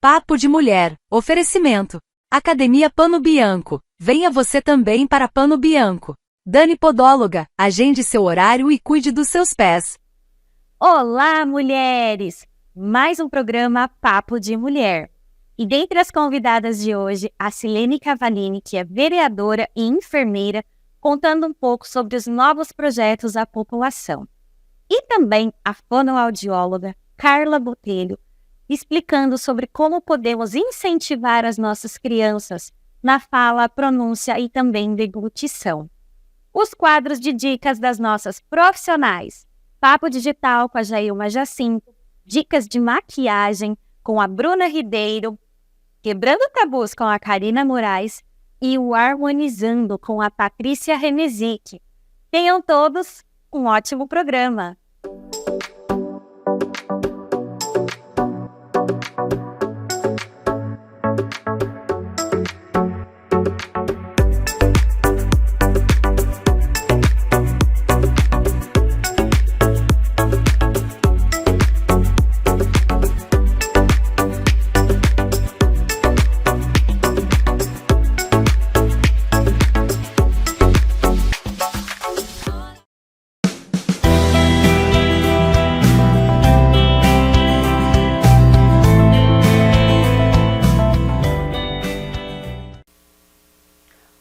Papo de Mulher. Oferecimento. Academia Pano Bianco. Venha você também para Pano Bianco. Dani Podóloga. Agende seu horário e cuide dos seus pés. Olá, mulheres! Mais um programa Papo de Mulher. E dentre as convidadas de hoje, a Silene Cavallini, que é vereadora e enfermeira, contando um pouco sobre os novos projetos à população. E também a fonoaudióloga Carla Botelho, explicando sobre como podemos incentivar as nossas crianças na fala, pronúncia e também deglutição. Os quadros de dicas das nossas profissionais. Papo Digital com a Jailma Jacinto, dicas de maquiagem com a Bruna Ribeiro, Quebrando Tabus com a Karina Moraes e o Harmonizando com a Patrícia Remezic. Tenham todos um ótimo programa!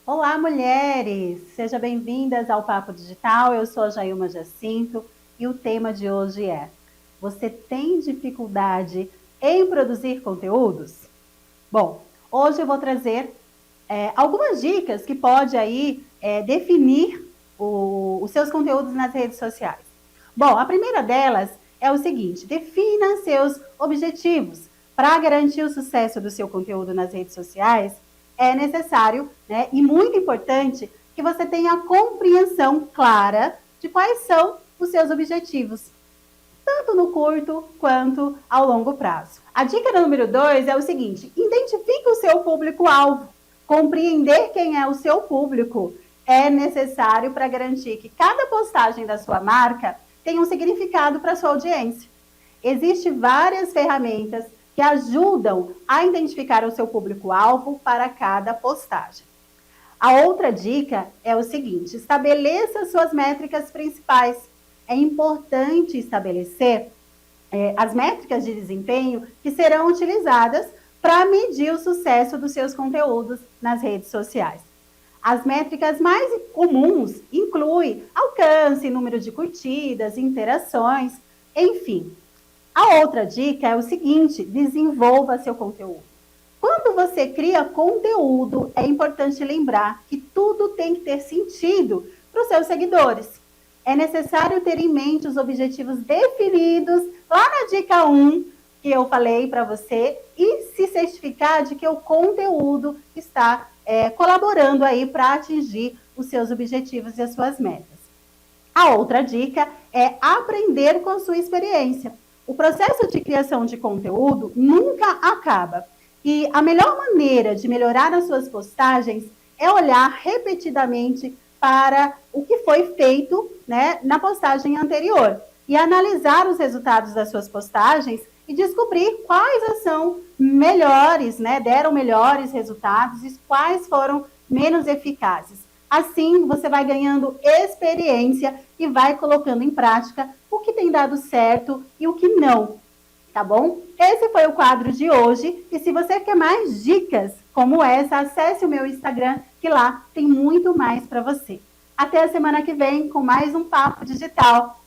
Olá, mulheres! Sejam bem-vindas ao Papo Digital. Eu sou a Jailma Jacinto e o tema de hoje é: você tem dificuldade em produzir conteúdos? Bom, hoje eu vou trazer algumas dicas que pode aí definir os seus conteúdos nas redes sociais. Bom, a primeira delas é o seguinte: defina seus objetivos. Para garantir o sucesso do seu conteúdo nas redes sociais, é necessário, e muito importante, que você tenha a compreensão clara de quais são os seus objetivos, tanto no curto quanto ao longo prazo. A dica número 2 é o seguinte: identifique o seu público-alvo. Compreender quem é o seu público é necessário para garantir que cada postagem da sua marca tenha um significado para a sua audiência. Existem várias ferramentas que ajudam a identificar o seu público-alvo para cada postagem. A outra dica é o seguinte: estabeleça suas métricas principais. É importante estabelecer as métricas de desempenho que serão utilizadas para medir o sucesso dos seus conteúdos nas redes sociais. As métricas mais comuns incluem alcance, número de curtidas, interações, enfim. A outra dica é o seguinte: desenvolva seu conteúdo. Quando você cria conteúdo, é importante lembrar que tudo tem que ter sentido para os seus seguidores. É necessário ter em mente os objetivos definidos lá na dica 1 que eu falei para você e se certificar de que o conteúdo está colaborando aí para atingir os seus objetivos e as suas metas. A outra dica é aprender com a sua experiência. O processo de criação de conteúdo nunca acaba. E a melhor maneira de melhorar as suas postagens é olhar repetidamente para o que foi feito, na postagem anterior e analisar os resultados das suas postagens e descobrir quais ação melhores, deram melhores resultados e quais foram menos eficazes. Assim, você vai ganhando experiência e vai colocando em prática o que tem dado certo e o que não, tá bom? Esse foi o quadro de hoje e se você quer mais dicas como essa, acesse o meu Instagram, que lá tem muito mais para você. Até a semana que vem com mais um Papo Digital.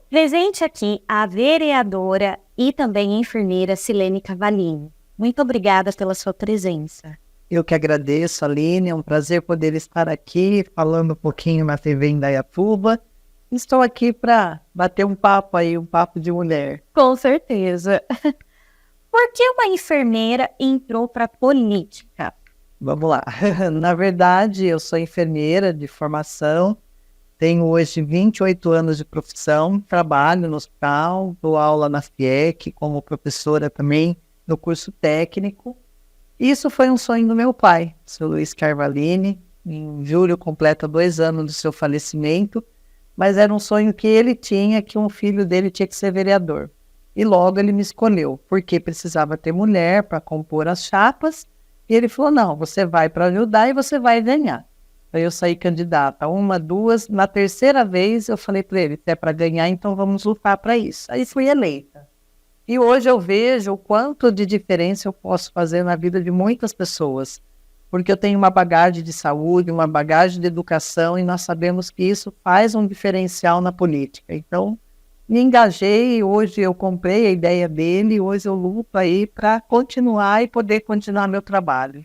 Presente aqui a vereadora e também enfermeira Silene Cavallini. Muito obrigada pela sua presença. Eu que agradeço, Aline. É um prazer poder estar aqui falando um pouquinho na TV Indaiatuba. Estou aqui para bater um papo aí, um papo de mulher. Com certeza. Por que uma enfermeira entrou para a política? Vamos lá. Na verdade, eu sou enfermeira de formação. Tenho hoje 28 anos de profissão, trabalho no hospital, dou aula na FIEC, como professora também no curso técnico. Isso foi um sonho do meu pai, o seu Luiz Carvalini, em julho completa 2 anos do seu falecimento, mas era um sonho que ele tinha, que um filho dele tinha que ser vereador. E logo ele me escolheu, porque precisava ter mulher para compor as chapas, e ele falou, não, você vai para ajudar e você vai ganhar. Aí eu saí candidata 1, 2, na terceira vez eu falei para ele, se é para ganhar, então vamos lutar para isso. Aí fui eleita. E hoje eu vejo o quanto de diferença eu posso fazer na vida de muitas pessoas, porque eu tenho uma bagagem de saúde, uma bagagem de educação, e nós sabemos que isso faz um diferencial na política. Então, me engajei, hoje eu comprei a ideia dele, hoje eu luto aí para continuar e poder continuar meu trabalho.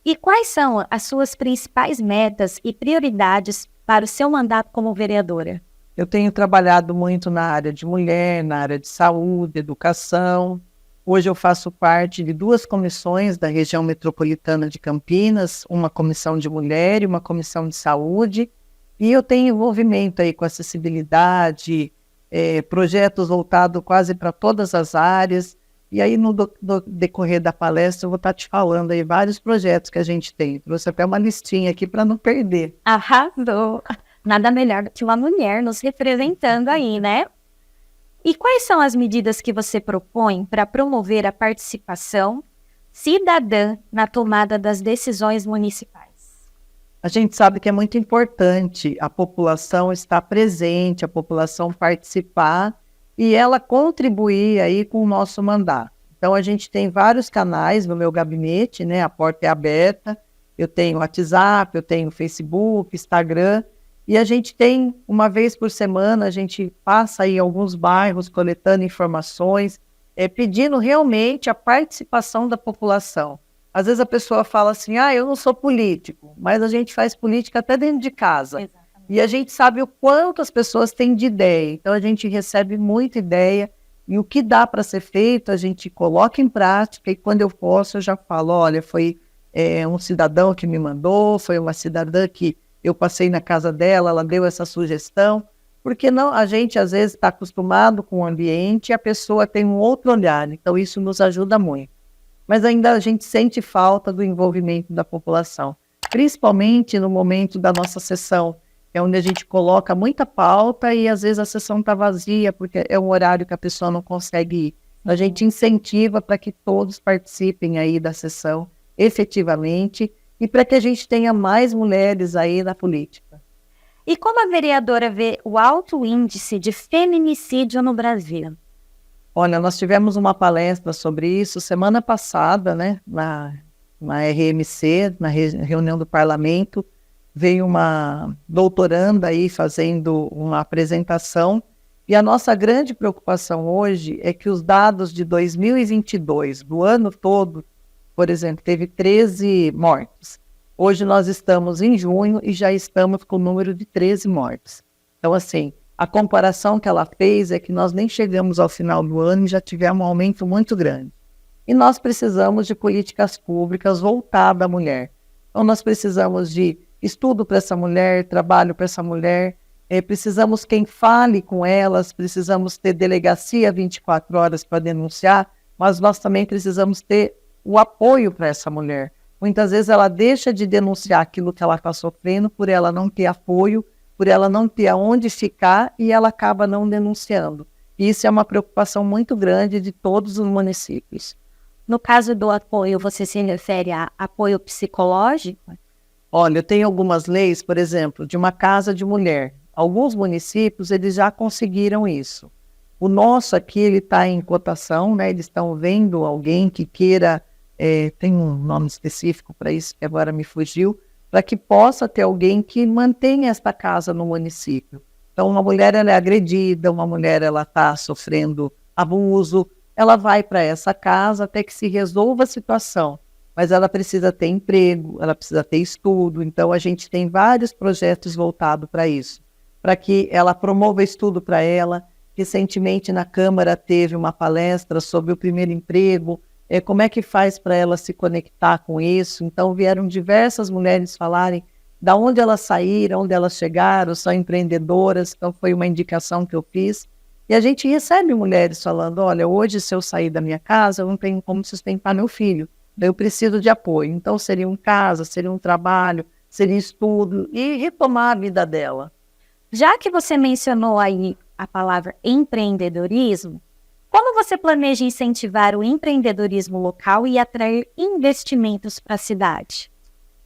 E quais são as suas principais metas e prioridades para o seu mandato como vereadora? Eu tenho trabalhado muito na área de mulher, na área de saúde, educação. Hoje eu faço parte de 2 comissões da região metropolitana de Campinas, uma comissão de mulher e uma comissão de saúde. E eu tenho envolvimento aí com acessibilidade, projetos voltados quase para todas as áreas. E aí no decorrer da palestra eu vou estar te falando aí vários projetos que a gente tem. Trouxe até uma listinha aqui para não perder. Arrasou! Nada melhor do que uma mulher nos representando aí, né? E quais são as medidas que você propõe para promover a participação cidadã na tomada das decisões municipais? A gente sabe que é muito importante a população estar presente, a população participar e ela contribuir aí com o nosso mandato. Então a gente tem vários canais no meu gabinete, né? A porta é aberta, eu tenho WhatsApp, eu tenho Facebook, Instagram, e a gente tem, uma vez por semana, a gente passa aí alguns bairros coletando informações, pedindo realmente a participação da população. Às vezes a pessoa fala assim, eu não sou político, mas a gente faz política até dentro de casa. Exatamente. E a gente sabe o quanto as pessoas têm de ideia, então a gente recebe muita ideia, e o que dá para ser feito, a gente coloca em prática, e quando eu posso, eu já falo, olha, foi um cidadão que me mandou, foi uma cidadã que eu passei na casa dela, ela deu essa sugestão, porque não, a gente às vezes está acostumado com o ambiente e a pessoa tem um outro olhar, então isso nos ajuda muito. Mas ainda a gente sente falta do envolvimento da população, principalmente no momento da nossa sessão, é onde a gente coloca muita pauta e às vezes a sessão está vazia, porque é um horário que a pessoa não consegue ir. A gente incentiva para que todos participem aí da sessão efetivamente, e para que a gente tenha mais mulheres aí na política. E como a vereadora vê o alto índice de feminicídio no Brasil? Olha, nós tivemos uma palestra sobre isso semana passada, né, na RMC, na reunião do parlamento, veio uma doutoranda aí fazendo uma apresentação, e a nossa grande preocupação hoje é que os dados de 2022, do ano todo, por exemplo, teve 13 mortes. Hoje nós estamos em junho e já estamos com o número de 13 mortes. Então, assim, a comparação que ela fez é que nós nem chegamos ao final do ano e já tivemos um aumento muito grande. E nós precisamos de políticas públicas voltadas à mulher. Então, nós precisamos de estudo para essa mulher, trabalho para essa mulher, precisamos quem fale com elas, precisamos ter delegacia 24 horas para denunciar, mas nós também precisamos ter o apoio para essa mulher. Muitas vezes ela deixa de denunciar aquilo que ela está sofrendo por ela não ter apoio, por ela não ter aonde ficar e ela acaba não denunciando. E isso é uma preocupação muito grande de todos os municípios. No caso do apoio, você se refere a apoio psicológico? Olha, eu tenho algumas leis, por exemplo, de uma casa de mulher. Alguns municípios, eles já conseguiram isso. O nosso aqui, ele está em cotação, né? Eles estão vendo alguém que queira, tem um nome específico para isso, que agora me fugiu, para que possa ter alguém que mantenha esta casa no município. Então, uma mulher ela é agredida, uma mulher ela está sofrendo abuso, ela vai para essa casa até que se resolva a situação, mas ela precisa ter emprego, ela precisa ter estudo, então a gente tem vários projetos voltados para isso, para que ela promova estudo para ela. Recentemente na Câmara teve uma palestra sobre o primeiro emprego, como é que faz para ela se conectar com isso. Então vieram diversas mulheres falarem da onde elas saíram, onde elas chegaram, são empreendedoras, então foi uma indicação que eu fiz. E a gente recebe mulheres falando, olha, hoje se eu sair da minha casa, eu não tenho como sustentar meu filho, eu preciso de apoio. Então seria uma casa, seria um trabalho, seria estudo e retomar a vida dela. Já que você mencionou aí a palavra empreendedorismo, como você planeja incentivar o empreendedorismo local e atrair investimentos para a cidade?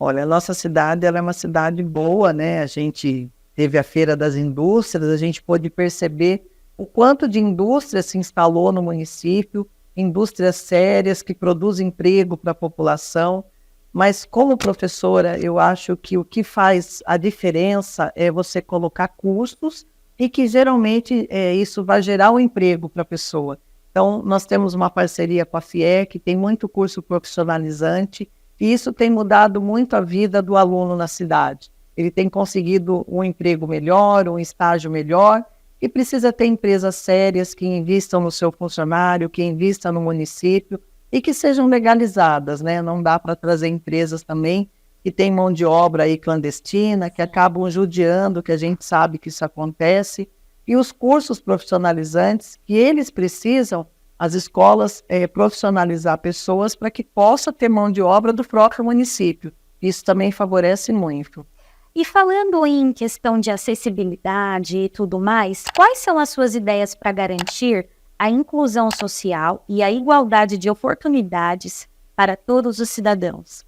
Olha, a nossa cidade ela é uma cidade boa, né? A gente teve a Feira das Indústrias, a gente pôde perceber o quanto de indústria se instalou no município, indústrias sérias que produzem emprego para a população. Mas como professora, eu acho que o que faz a diferença é você colocar custos e que geralmente isso vai gerar um emprego para a pessoa. Então, nós temos uma parceria com a FIEC, tem muito curso profissionalizante, e isso tem mudado muito a vida do aluno na cidade. Ele tem conseguido um emprego melhor, um estágio melhor, e precisa ter empresas sérias que investam no seu funcionário, que investam no município e que sejam legalizadas, né? Não dá para trazer empresas também que têm mão de obra aí clandestina, que acabam judiando, que a gente sabe que isso acontece. E os cursos profissionalizantes que eles precisam, as escolas profissionalizar pessoas para que possa ter mão de obra do próprio município. Isso também favorece muito. E falando em questão de acessibilidade e tudo mais, quais são as suas ideias para garantir a inclusão social e a igualdade de oportunidades para todos os cidadãos?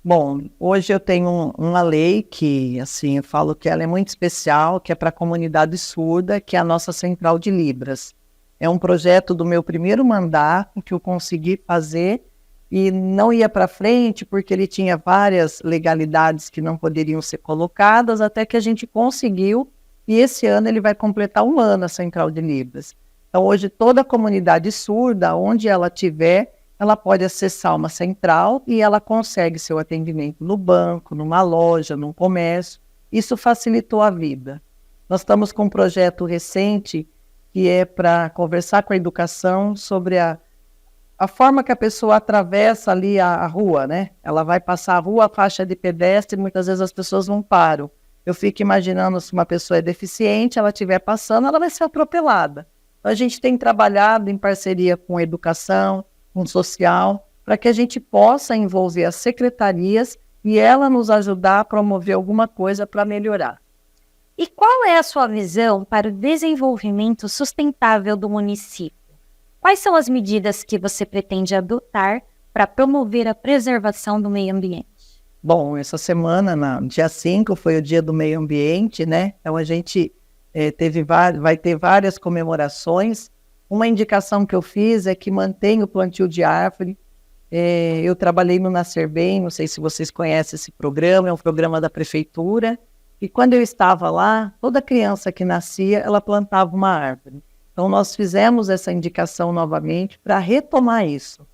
Bom, hoje eu tenho uma lei que, assim, eu falo que ela é muito especial, que é para a comunidade surda, que é a nossa Central de Libras. É um projeto do meu primeiro mandato que eu consegui fazer e não ia para frente porque ele tinha várias legalidades que não poderiam ser colocadas, até que a gente conseguiu, e esse ano ele vai completar 1 ano a Central de Libras. Então hoje toda a comunidade surda, onde ela estiver, ela pode acessar uma central e ela consegue seu atendimento no banco, numa loja, num comércio. Isso facilitou a vida. Nós estamos com um projeto recente que é para conversar com a educação sobre a forma que a pessoa atravessa ali a rua, né? Ela vai passar a rua, a faixa de pedestre, muitas vezes as pessoas não param. Eu fico imaginando se uma pessoa é deficiente, ela estiver passando, ela vai ser atropelada. Então a gente tem trabalhado em parceria com a educação, com o social, para que a gente possa envolver as secretarias e ela nos ajudar a promover alguma coisa para melhorar. E qual é a sua visão para o desenvolvimento sustentável do município? Quais são as medidas que você pretende adotar para promover a preservação do meio ambiente? Bom, essa semana, no dia 5, foi o Dia do Meio Ambiente, né? Então a gente vai ter várias comemorações. Uma indicação que eu fiz é que mantenha o plantio de árvore. Eu trabalhei no Nascer Bem, não sei se vocês conhecem esse programa, é um programa da prefeitura. E quando eu estava lá, toda criança que nascia, ela plantava uma árvore. Então nós fizemos essa indicação novamente para retomar isso.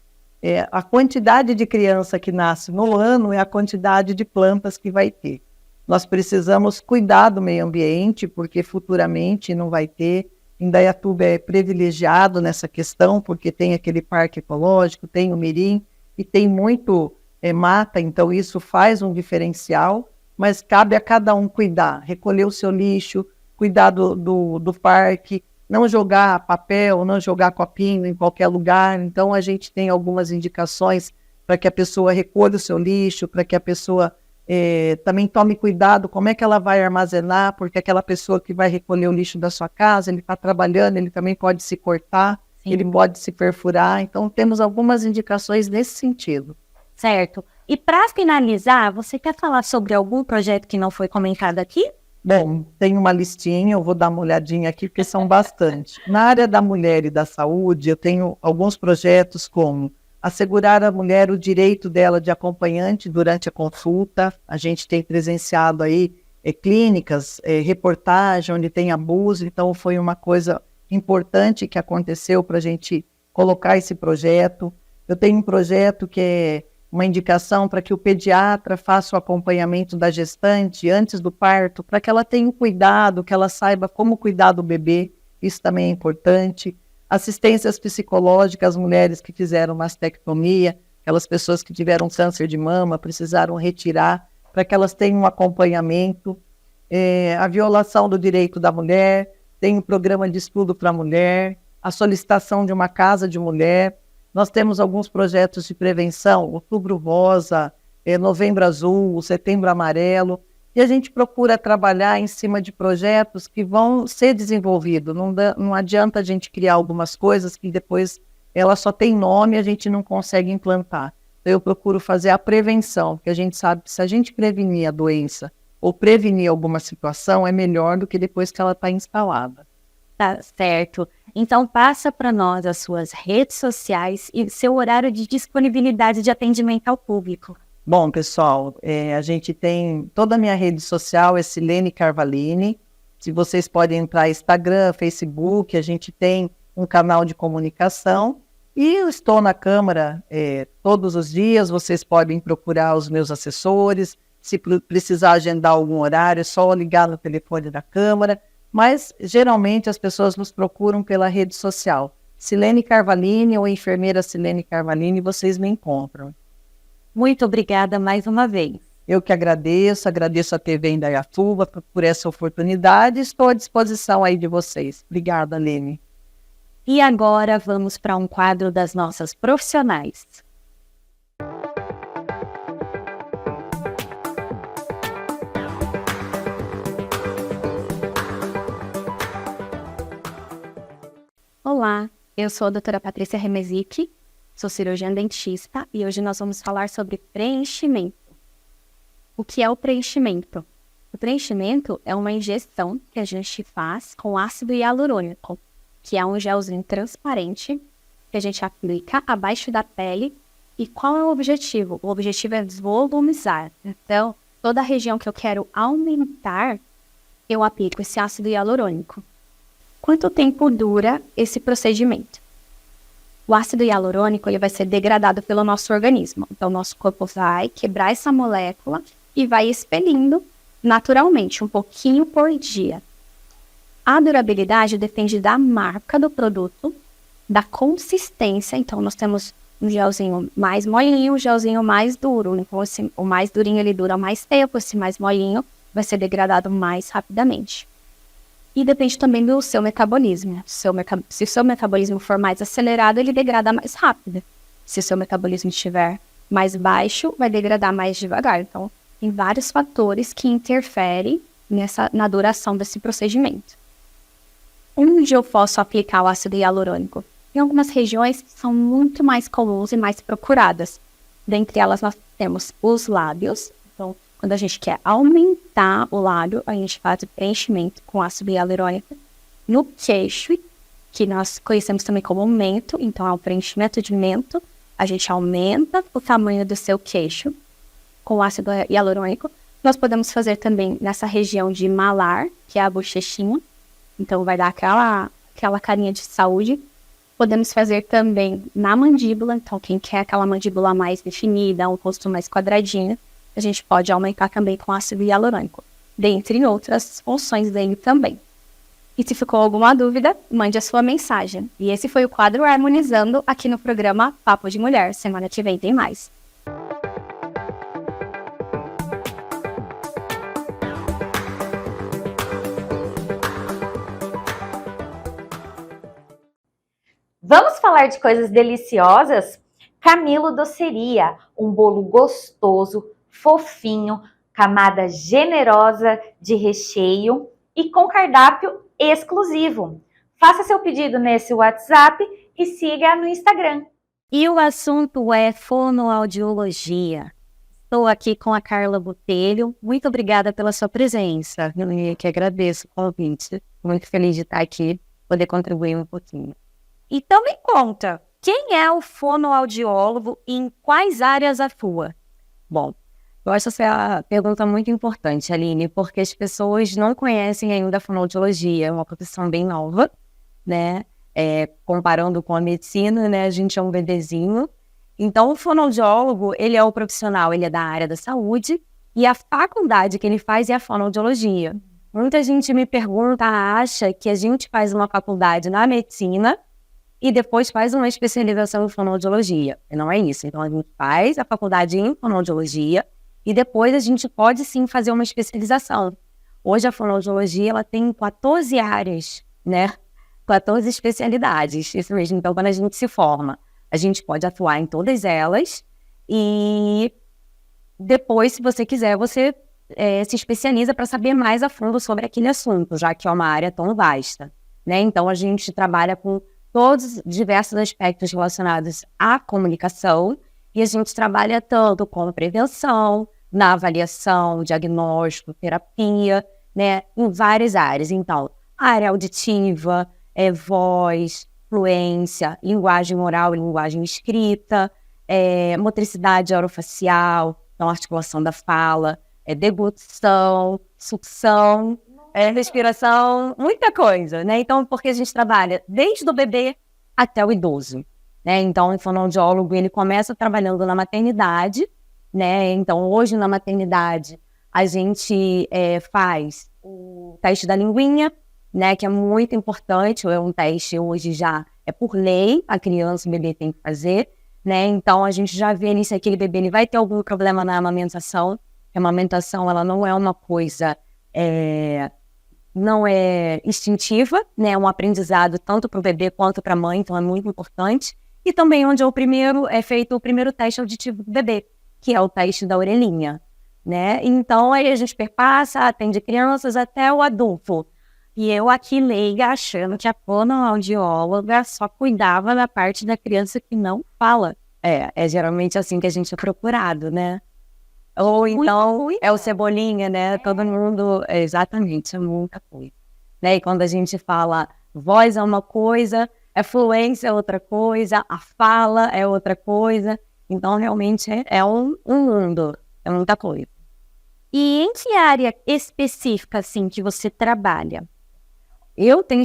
A quantidade de criança que nasce no ano é a quantidade de plantas que vai ter. Nós precisamos cuidar do meio ambiente, porque futuramente não vai ter. Indaiatuba é privilegiado nessa questão, porque tem aquele parque ecológico, tem o Mirim, e tem muito mata, então isso faz um diferencial, mas cabe a cada um cuidar, recolher o seu lixo, cuidar do parque, não jogar papel, não jogar copinho em qualquer lugar. Então a gente tem algumas indicações para que a pessoa recolha o seu lixo, para que a pessoa também tome cuidado como é que ela vai armazenar, porque aquela pessoa que vai recolher o lixo da sua casa, ele está trabalhando, ele também pode se cortar, sim, ele pode se perfurar. Então temos algumas indicações nesse sentido. Certo. E para finalizar, você quer falar sobre algum projeto que não foi comentado aqui? Bom, tem uma listinha, eu vou dar uma olhadinha aqui, porque são bastante. Na área da mulher e da saúde, eu tenho alguns projetos como assegurar à mulher o direito dela de acompanhante durante a consulta. A gente tem presenciado aí clínicas, reportagem onde tem abuso, então foi uma coisa importante que aconteceu para a gente colocar esse projeto. Eu tenho um projeto que é uma indicação para que o pediatra faça o acompanhamento da gestante antes do parto, para que ela tenha um cuidado, que ela saiba como cuidar do bebê, isso também é importante. Assistências psicológicas às mulheres que fizeram mastectomia, aquelas pessoas que tiveram câncer de mama, precisaram retirar, para que elas tenham um acompanhamento. A violação do direito da mulher, tem um programa de estudo para a mulher, a solicitação de uma casa de mulher. Nós temos alguns projetos de prevenção, Outubro Rosa, Novembro Azul, Setembro Amarelo, e a gente procura trabalhar em cima de projetos que vão ser desenvolvidos. Não adianta a gente criar algumas coisas que depois ela só tem nome e a gente não consegue implantar. Então, eu procuro fazer a prevenção, porque a gente sabe que se a gente prevenir a doença ou prevenir alguma situação, é melhor do que depois que ela está instalada. Tá certo. Então, passa para nós as suas redes sociais e seu horário de disponibilidade de atendimento ao público. Bom, pessoal, a gente tem toda a minha rede social, é Silene Carvalini. Se vocês podem entrar Instagram, Facebook, a gente tem um canal de comunicação. E eu estou na Câmara todos os dias, vocês podem procurar os meus assessores. Se precisar agendar algum horário, é só ligar no telefone da Câmara. Mas, geralmente, as pessoas nos procuram pela rede social. Silene Carvalini ou enfermeira Silene Carvalini, vocês me encontram. Muito obrigada mais uma vez. Eu que agradeço a TV Indaiatuba por essa oportunidade. Estou à disposição aí de vocês. Obrigada, Lene. E agora vamos para um quadro das nossas profissionais. Olá, eu sou a doutora Patrícia Remezic, sou cirurgiã dentista e hoje nós vamos falar sobre preenchimento. O que é o preenchimento? O preenchimento é uma injeção que a gente faz com ácido hialurônico, que é um gelzinho transparente que a gente aplica abaixo da pele. E qual é o objetivo? O objetivo é desvolumizar. Então, toda a região que eu quero aumentar, eu aplico esse ácido hialurônico. Quanto tempo dura esse procedimento? O ácido hialurônico ele vai ser degradado pelo nosso organismo. Então, nosso corpo vai quebrar essa molécula e vai expelindo naturalmente, um pouquinho por dia. A durabilidade depende da marca do produto, da consistência. Então, nós temos um gelzinho mais molinho, um gelzinho mais duro. Então, o mais durinho ele dura mais tempo, esse mais molinho vai ser degradado mais rapidamente. E depende também do seu metabolismo. Se o seu metabolismo for mais acelerado, ele degrada mais rápido. Se o seu metabolismo estiver mais baixo, vai degradar mais devagar. Então, tem vários fatores que interferem na duração desse procedimento. Onde eu posso aplicar o ácido hialurônico? Em algumas regiões são muito mais comuns e mais procuradas. Dentre elas, nós temos os lábios. Então, quando a gente quer aumentar o lábio, a gente faz o preenchimento com ácido hialurônico. No queixo, que nós conhecemos também como mento, então é o preenchimento de mento. A gente aumenta o tamanho do seu queixo com ácido hialurônico. Nós podemos fazer também nessa região de malar, que é a bochechinha. Então vai dar aquela carinha de saúde. Podemos fazer também na mandíbula. Então quem quer aquela mandíbula mais definida, um rosto mais quadradinho, a gente pode aumentar também com ácido hialurônico, dentre outras funções dele também. E se ficou alguma dúvida, mande a sua mensagem. E esse foi o quadro Harmonizando aqui no programa Papo de Mulher. Semana que vem tem mais. Vamos falar de coisas deliciosas? Camilo Doceria, um bolo gostoso, fofinho, camada generosa de recheio e com cardápio exclusivo. Faça seu pedido nesse WhatsApp e siga no Instagram. E o assunto é fonoaudiologia. Estou aqui com a Carla Botelho. Muito obrigada pela sua presença. Eu que agradeço o convite. Muito feliz de estar aqui, poder contribuir um pouquinho. Então me conta, quem é o fonoaudiólogo e em quais áreas atua? Bom, eu acho essa uma pergunta muito importante, Aline, porque as pessoas não conhecem ainda a fonoaudiologia, é uma profissão bem nova, né? Comparando com a medicina, né? A gente é um bebezinho. Então, o fonoaudiólogo, ele é o profissional, ele é da área da saúde e a faculdade que ele faz é a fonoaudiologia. Muita gente me pergunta, acha que a gente faz uma faculdade na medicina e depois faz uma especialização em fonoaudiologia. E não é isso. Então, a gente faz a faculdade em fonoaudiologia e depois a gente pode, sim, fazer uma especialização. Hoje, a fonoaudiologia, ela tem 14 áreas, né? 14 especialidades. Isso mesmo. Então, quando a gente se forma, a gente pode atuar em todas elas e depois, se você quiser, você se especializa para saber mais a fundo sobre aquele assunto, já que é uma área tão vasta, né? Então, a gente trabalha com todos os diversos aspectos relacionados à comunicação e a gente trabalha tanto com prevenção, na avaliação, diagnóstico, terapia, né? Em várias áreas. Então, área auditiva, voz, fluência, linguagem oral e linguagem escrita, motricidade orofacial, então articulação da fala, deglutição, sucção, respiração, muita coisa, né? Então, porque a gente trabalha desde o bebê até o idoso, né? Então, o fonoaudiólogo, ele começa trabalhando na maternidade, né? Então, hoje na maternidade, a gente faz o teste da linguinha, né? Que é muito importante, é um teste hoje já, por lei, a criança, o bebê tem que fazer, né? Então, a gente já vê ali se aquele bebê ele vai ter algum problema na amamentação. A amamentação, ela não é uma coisa, não é instintiva, né? É um aprendizado tanto para o bebê quanto para a mãe, então é muito importante. E também onde é feito o primeiro teste auditivo do bebê, que é o teste da orelhinha, né? Então, aí a gente perpassa, atende crianças até o adulto. E eu aqui leiga achando que a fonoaudióloga só cuidava da parte da criança que não fala. É geralmente assim que a gente é procurado, né? Ou então é o Cebolinha, né? Todo mundo, exatamente, é muita coisa. Né? E quando a gente fala voz é uma coisa, fluência é outra coisa, a fala é outra coisa. Então, realmente, é um mundo, é muita coisa. E em que área específica, assim, que você trabalha? Eu tenho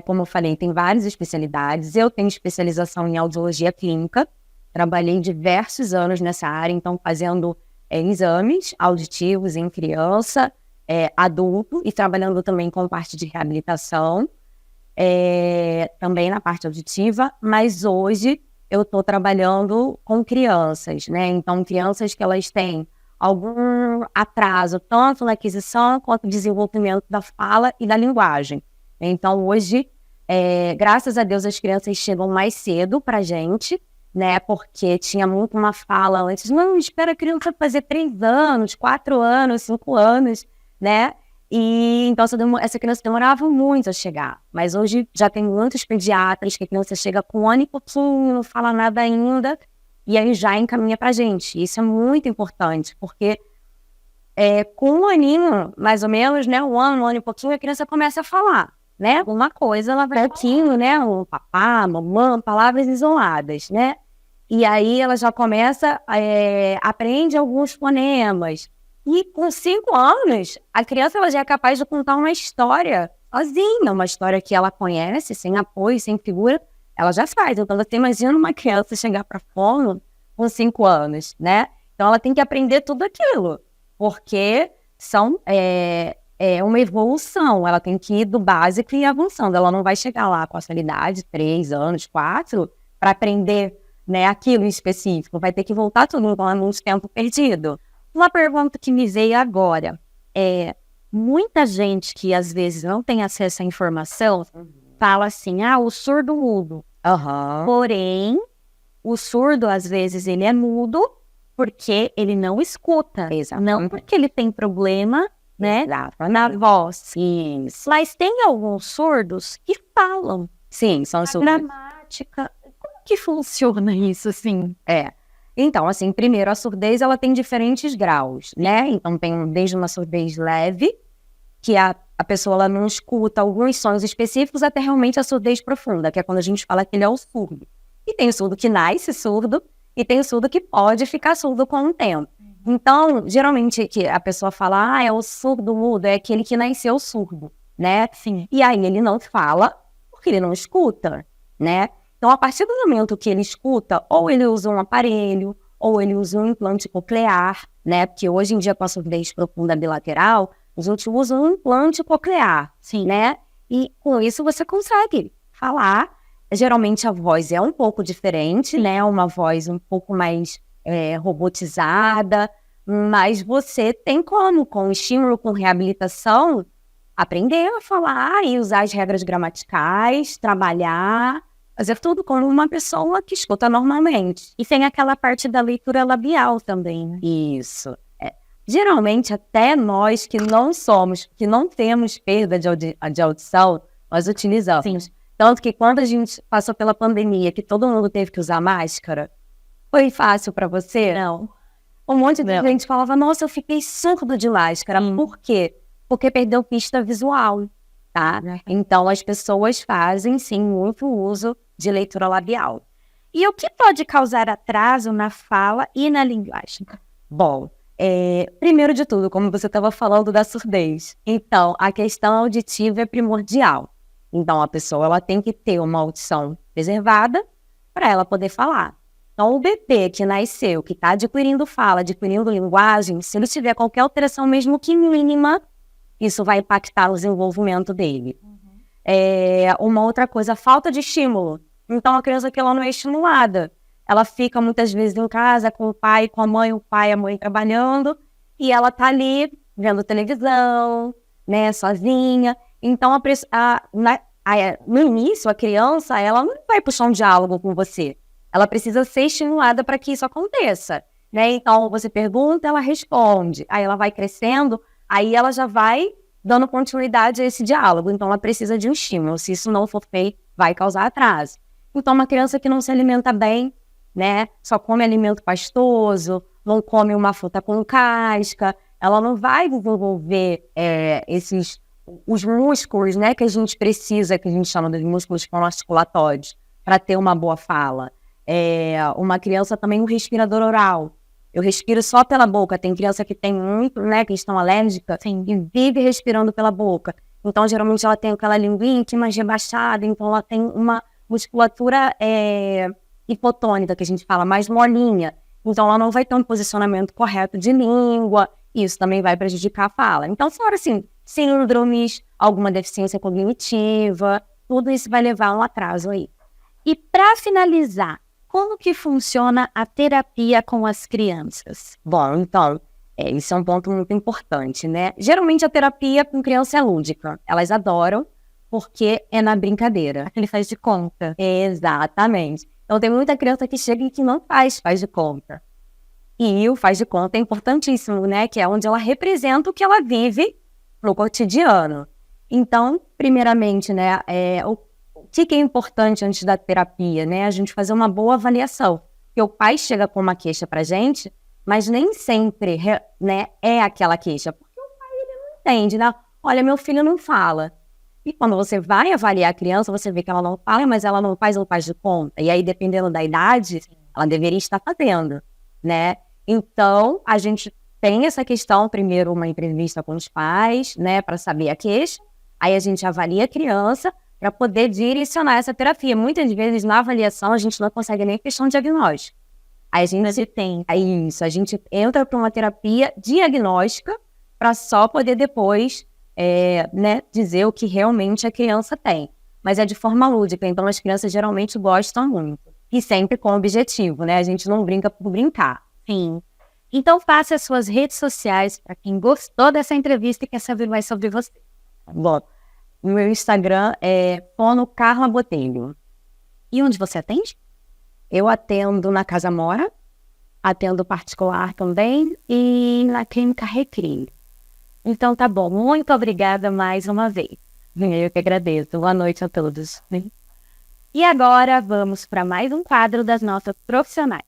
como eu falei, tem várias especialidades. Eu tenho especialização em audiologia clínica. Trabalhei diversos anos nessa área, então fazendo exames auditivos em criança, adulto, e trabalhando também com parte de reabilitação, também na parte auditiva, mas hoje eu estou trabalhando com crianças, né? Então, crianças que elas têm algum atraso, tanto na aquisição quanto no desenvolvimento da fala e da linguagem. Então, hoje, graças a Deus, as crianças chegam mais cedo para a gente, né? Porque tinha muito uma fala antes, não, espera a criança fazer 3 anos, 4 anos, 5 anos, né? E então essa criança demorava muito a chegar. Mas hoje já tem muitos pediatras que a criança chega com 1 ano e pouquinho, não fala nada ainda, e aí já encaminha pra gente. Isso é muito importante, porque com 1 aninho, mais ou menos, né? 1 ano e pouquinho, a criança começa a falar, né? Alguma coisa, ela vai pouquinho, né? Um papá, mamãe, palavras isoladas, né? E aí ela já começa, aprende alguns fonemas. E com 5 anos, a criança ela já é capaz de contar uma história sozinha, uma história que ela conhece, sem apoio, sem figura, ela já faz. Então, você imagina uma criança chegar para fono com 5 anos, né? Então, ela tem que aprender tudo aquilo, porque é uma evolução, ela tem que ir do básico e ir avançando. Ela não vai chegar lá com essa idade, 3 anos, 4, para aprender, né, aquilo em específico. Vai ter que voltar tudo, então é muito tempo perdido. Uma pergunta que me veio agora muita gente que às vezes não tem acesso à informação fala assim, o surdo mudo. Porém, o surdo às vezes ele é mudo porque ele não escuta. Não porque ele tem problema, né, na voz. Sim. Mas tem alguns surdos que falam. Sim, são surdos. Gramática. Como que funciona isso, assim? Então, assim, primeiro, a surdez, ela tem diferentes graus, né? Então, tem desde uma surdez leve, que a pessoa ela não escuta alguns sons específicos, até realmente a surdez profunda, que é quando a gente fala que ele é o surdo. E tem o surdo que nasce surdo, e tem o surdo que pode ficar surdo com o tempo. Então, geralmente, que a pessoa fala, é o surdo mudo, é aquele que nasceu surdo, né? Sim. E aí ele não fala, porque ele não escuta, né? Então, a partir do momento que ele escuta, ou ele usa um aparelho, ou ele usa um implante coclear, né? Porque hoje em dia, com a surdez profunda bilateral, a gente usa um implante coclear, Sim, né? E com isso você consegue falar. Geralmente a voz é um pouco diferente, né? Uma voz um pouco mais robotizada, mas você tem como, com estímulo, com reabilitação, aprender a falar e usar as regras gramaticais, trabalhar, fazer tudo como uma pessoa que escuta normalmente. E tem aquela parte da leitura labial também, né? Isso. Geralmente, até nós que não temos perda de audição, nós utilizamos. Sim. Tanto que quando a gente passou pela pandemia, que todo mundo teve que usar máscara, foi fácil para você? Não. Um monte de gente falava, nossa, eu fiquei surdo de máscara. Por quê? Porque perdeu pista visual, tá? Então, as pessoas fazem, sim, muito uso de leitura labial. E o que pode causar atraso na fala e na linguagem? Bom, primeiro de tudo, como você estava falando da surdez. Então, a questão auditiva é primordial. Então, a pessoa ela tem que ter uma audição preservada para ela poder falar. Então, o bebê que nasceu, que está adquirindo fala, adquirindo linguagem, se ele tiver qualquer alteração, mesmo que mínima, isso vai impactar o desenvolvimento dele. Uma outra coisa, falta de estímulo. Então, a criança que ela não é estimulada, ela fica muitas vezes em casa com o pai, com a mãe, o pai e a mãe trabalhando, e ela está ali vendo televisão, né, sozinha. Então, no início, a criança, ela não vai puxar um diálogo com você. Ela precisa ser estimulada para que isso aconteça, né? Então, você pergunta, ela responde. Aí ela vai crescendo, aí ela já vai dando continuidade a esse diálogo. Então, ela precisa de um estímulo. Se isso não for feito, vai causar atraso. Então, uma criança que não se alimenta bem, né? Só come alimento pastoso, não come uma fruta com casca, ela não vai desenvolver os músculos, né, que a gente precisa, que a gente chama de músculos fonoarticulatórios, para ter uma boa fala. Uma criança também, um respirador oral. Eu respiro só pela boca. Tem criança que tem muito, né, questão alérgica, e vive respirando pela boca. Então, geralmente, ela tem aquela linguinha que é mais rebaixada, então ela tem uma musculatura hipotônica, que a gente fala, mais molinha. Então, ela não vai ter um posicionamento correto de língua, isso também vai prejudicar a fala. Então, se for assim, síndromes, alguma deficiência cognitiva, tudo isso vai levar a um atraso aí. E para finalizar, como que funciona a terapia com as crianças? Bom, então, isso é um ponto muito importante, né? Geralmente a terapia com criança é lúdica. Elas adoram porque é na brincadeira. Ele faz de conta. Exatamente. Então tem muita criança que chega e que não faz de conta. E o faz de conta é importantíssimo, né? Que é onde ela representa o que ela vive no cotidiano. Então, primeiramente, né, o que é importante antes da terapia, né? A gente fazer uma boa avaliação. Porque o pai chega com uma queixa pra gente, mas nem sempre, né, é aquela queixa. Porque o pai, ele não entende, né? Olha, meu filho não fala. E quando você vai avaliar a criança, você vê que ela não fala, mas ela não faz de conta. E aí, dependendo da idade, ela deveria estar fazendo, né? Então, a gente tem essa questão, primeiro uma entrevista com os pais, né, para saber a queixa. Aí a gente avalia a criança para poder direcionar essa terapia. Muitas vezes, na avaliação, a gente não consegue nem fechar um diagnóstico. Aí a gente entra para uma terapia diagnóstica para só poder depois né, dizer o que realmente a criança tem. Mas é de forma lúdica, então as crianças geralmente gostam muito. E sempre com objetivo, né? A gente não brinca por brincar. Sim. Então faça as suas redes sociais para quem gostou dessa entrevista e quer saber mais sobre você. Bom, o meu Instagram é Fono Carla Botelho. E onde você atende? Eu atendo na Casa Mora, atendo particular também e na Clínica Recrim. Então tá bom, muito obrigada mais uma vez. Eu que agradeço. Boa noite a todos. E agora vamos para mais um quadro das nossas profissionais.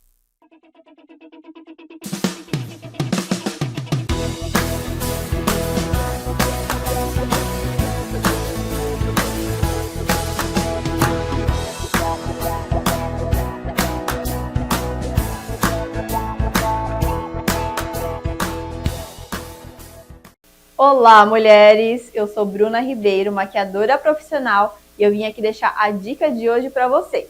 Olá, mulheres! Eu sou Bruna Ribeiro, maquiadora profissional, e eu vim aqui deixar a dica de hoje para vocês.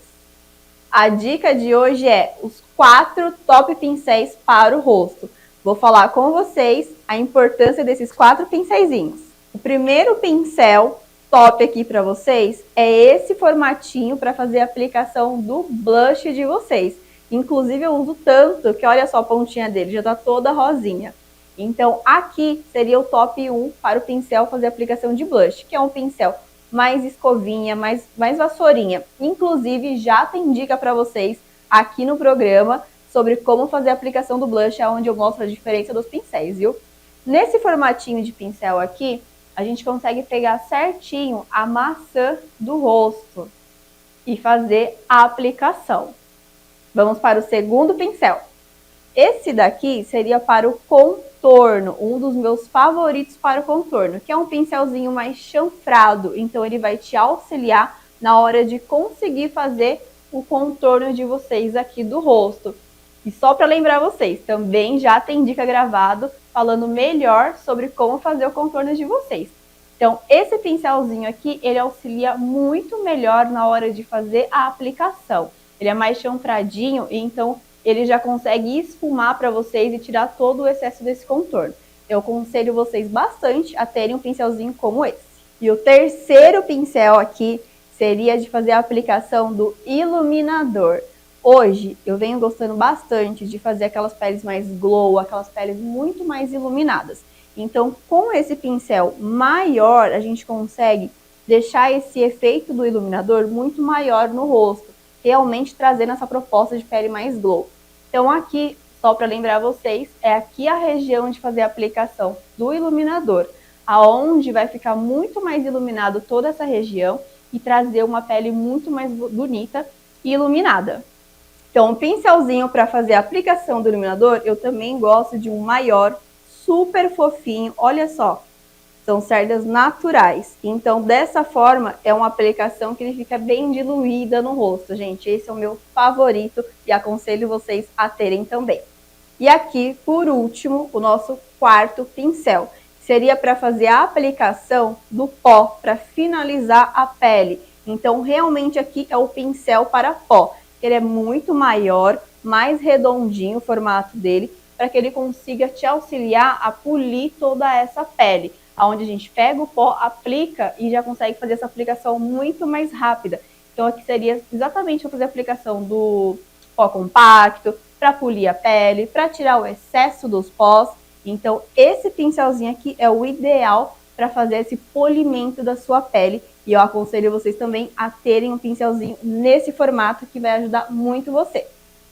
A dica de hoje é os 4 top pincéis para o rosto. Vou falar com vocês a importância desses 4 pincéisinhos. O primeiro pincel top aqui para vocês é esse formatinho para fazer a aplicação do blush de vocês. Inclusive eu uso tanto que olha só a pontinha dele, já tá toda rosinha. Então aqui seria o top 1 para o pincel fazer a aplicação de blush, que é um pincel mais escovinha, mais vassourinha. Inclusive, já tem dica para vocês aqui no programa sobre como fazer a aplicação do blush, onde eu mostro a diferença dos pincéis, viu? Nesse formatinho de pincel aqui, a gente consegue pegar certinho a maçã do rosto e fazer a aplicação. Vamos para o segundo pincel. Esse daqui seria para o contorno, um dos meus favoritos para o contorno, que é um pincelzinho mais chanfrado, então ele vai te auxiliar na hora de conseguir fazer o contorno de vocês aqui do rosto. E só para lembrar vocês, também já tem dica gravado falando melhor sobre como fazer o contorno de vocês. Então, esse pincelzinho aqui, ele auxilia muito melhor na hora de fazer a aplicação. Ele é mais chanfradinho, então ele já consegue esfumar para vocês e tirar todo o excesso desse contorno. Eu aconselho vocês bastante a terem um pincelzinho como esse. E o terceiro pincel aqui seria de fazer a aplicação do iluminador. Hoje eu venho gostando bastante de fazer aquelas peles mais glow, aquelas peles muito mais iluminadas. Então, com esse pincel maior, a gente consegue deixar esse efeito do iluminador muito maior no rosto, realmente trazendo essa proposta de pele mais glow. Então aqui, só para lembrar vocês, é aqui a região de fazer a aplicação do iluminador, aonde vai ficar muito mais iluminado toda essa região e trazer uma pele muito mais bonita e iluminada. Então, um pincelzinho para fazer a aplicação do iluminador, eu também gosto de um maior, super fofinho, olha só. São cerdas naturais, então dessa forma é uma aplicação que ele fica bem diluída no rosto, gente. Esse é o meu favorito e aconselho vocês a terem também. E aqui, por último, o nosso quarto pincel. Seria para fazer a aplicação do pó, para finalizar a pele. Então realmente aqui é o pincel para pó. Ele é muito maior, mais redondinho o formato dele, para que ele consiga te auxiliar a polir toda essa pele. Onde a gente pega o pó, aplica e já consegue fazer essa aplicação muito mais rápida. Então aqui seria exatamente para fazer a aplicação do pó compacto, para polir a pele, para tirar o excesso dos pós. Então esse pincelzinho aqui é o ideal para fazer esse polimento da sua pele. E eu aconselho vocês também a terem um pincelzinho nesse formato que vai ajudar muito você.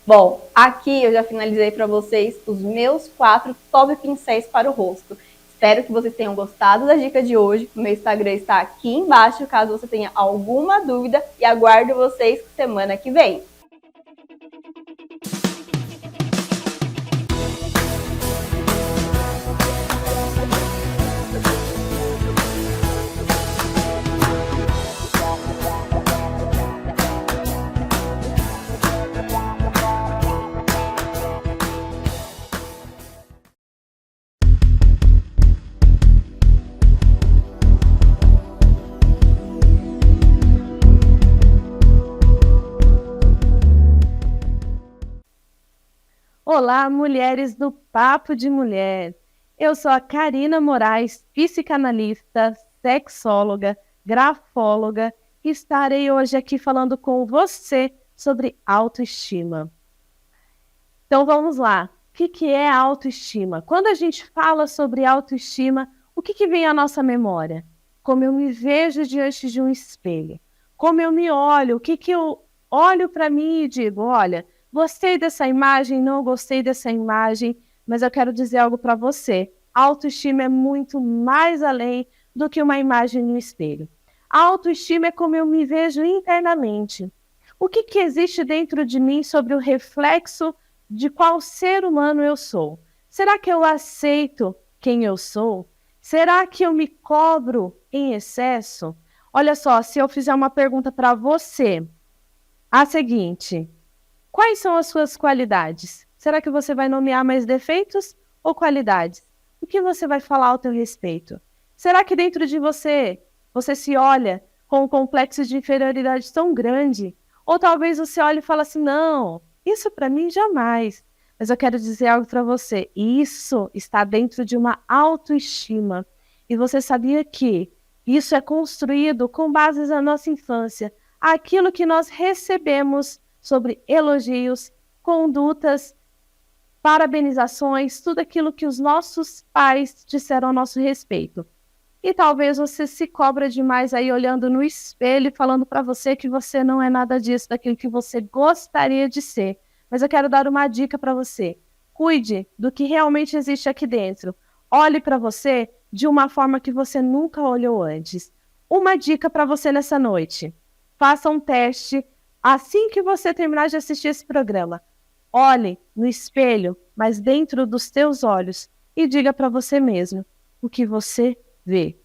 Bom, aqui eu já finalizei para vocês os meus 4 top pincéis para o rosto. Espero que vocês tenham gostado da dica de hoje. O meu Instagram está aqui embaixo, caso você tenha alguma dúvida. E aguardo vocês semana que vem. Olá, mulheres do Papo de Mulher. Eu sou a Karina Moraes, psicanalista, sexóloga, grafóloga e estarei hoje aqui falando com você sobre autoestima. Então vamos lá. O que é autoestima? Quando a gente fala sobre autoestima, o que vem à nossa memória? Como eu me vejo diante de um espelho. Como eu me olho, o que eu olho para mim e digo, olha, gostei dessa imagem, não gostei dessa imagem, mas eu quero dizer algo para você. A autoestima é muito mais além do que uma imagem no espelho. A autoestima é como eu me vejo internamente. O que existe dentro de mim sobre o reflexo de qual ser humano eu sou? Será que eu aceito quem eu sou? Será que eu me cobro em excesso? Olha só, se eu fizer uma pergunta para você, a seguinte: quais são as suas qualidades? Será que você vai nomear mais defeitos ou qualidades? O que você vai falar ao teu respeito? Será que dentro de você se olha com um complexo de inferioridade tão grande? Ou talvez você olhe e fale assim, não, isso para mim jamais. Mas eu quero dizer algo para você, isso está dentro de uma autoestima. E você sabia que isso é construído com bases na nossa infância, aquilo que nós recebemos sobre elogios, condutas, parabenizações, tudo aquilo que os nossos pais disseram a nosso respeito. E talvez você se cobra demais aí olhando no espelho e falando para você que você não é nada disso, daquilo que você gostaria de ser. Mas eu quero dar uma dica para você. Cuide do que realmente existe aqui dentro. Olhe para você de uma forma que você nunca olhou antes. Uma dica para você nessa noite. Faça um teste assim que você terminar de assistir esse programa. Olhe no espelho, mas dentro dos teus olhos, e diga para você mesmo o que você vê.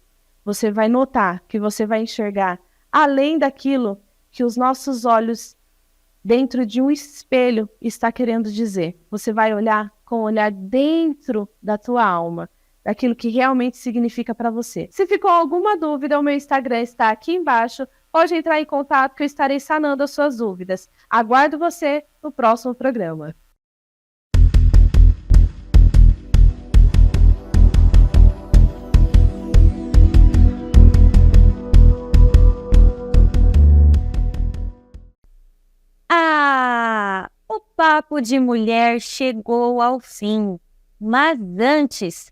Você vai notar que você vai enxergar além daquilo que os nossos olhos dentro de um espelho está querendo dizer. Você vai olhar com o olhar dentro da tua alma, daquilo que realmente significa para você. Se ficou alguma dúvida, o meu Instagram está aqui embaixo. Pode entrar em contato que eu estarei sanando as suas dúvidas. Aguardo você no próximo programa. O Papo de Mulher chegou ao fim. Mas antes,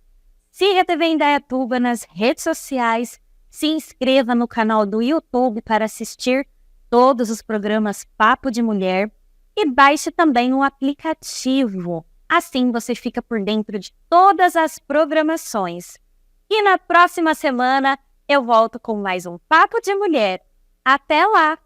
siga a TV Indaiatuba nas redes sociais, se inscreva no canal do YouTube para assistir todos os programas Papo de Mulher e baixe também o aplicativo. Assim você fica por dentro de todas as programações. E na próxima semana eu volto com mais um Papo de Mulher. Até lá!